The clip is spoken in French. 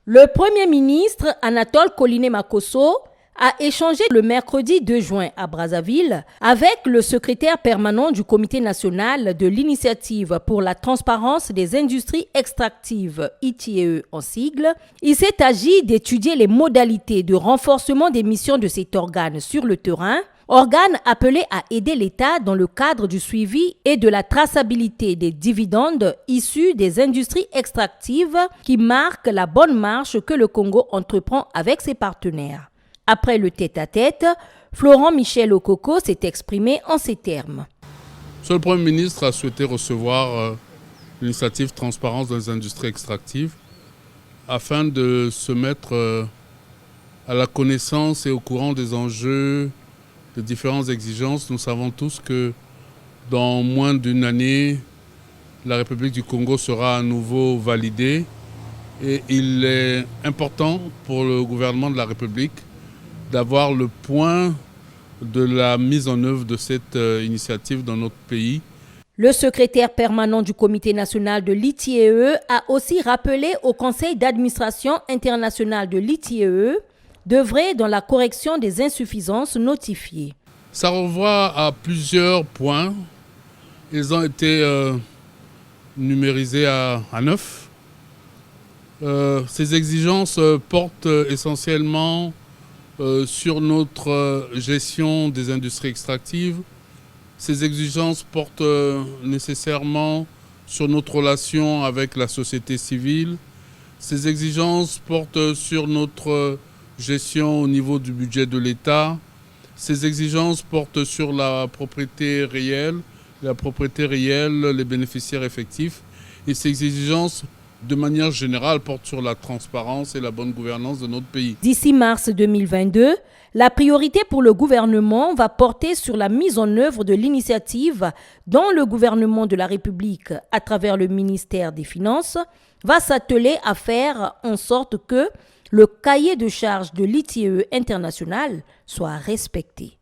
Le Premier ministre Anatole Koliné-Makosso a échangé le mercredi 2 juin à Brazzaville avec le secrétaire permanent du Comité national de l'initiative pour la transparence des industries extractives, ITIE en sigle. Il s'est agi d'étudier les modalités de renforcement des missions de cet organe sur le terrain, organe appelé à aider l'État dans le cadre du suivi et de la traçabilité des dividendes issus des industries extractives qui marquent la bonne marche que le Congo entreprend avec ses partenaires. Après le tête-à-tête, Florent Michel Okoko s'est exprimé en ces termes. Monsieur le Premier ministre a souhaité recevoir l'initiative Transparence dans les industries extractives afin de se mettre à la connaissance et au courant des enjeux, des différentes exigences. Nous savons tous que dans moins d'une année, la République du Congo sera à nouveau validée et il est important pour le gouvernement de la République d'avoir le point de la mise en œuvre de cette initiative dans notre pays. Le secrétaire permanent du Comité national de l'ITIE a aussi rappelé au Conseil d'administration international de l'ITIE d'œuvrer dans la correction des insuffisances notifiées. Ça renvoie à plusieurs points. Ils ont été numérisés à 9. Ces exigences portent essentiellement sur notre gestion des industries extractives. Ces exigences portent nécessairement sur notre relation avec la société civile. Ces exigences portent sur notre gestion au niveau du budget de l'État. Ces exigences portent sur la propriété réelle, les bénéficiaires effectifs. Et ces exigences, de manière générale, portent sur la transparence et la bonne gouvernance de notre pays. D'ici mars 2022, la priorité pour le gouvernement va porter sur la mise en œuvre de l'initiative dont le gouvernement de la République, à travers le ministère des Finances, va s'atteler à faire en sorte que le cahier de charges de l'ITIE international soit respecté.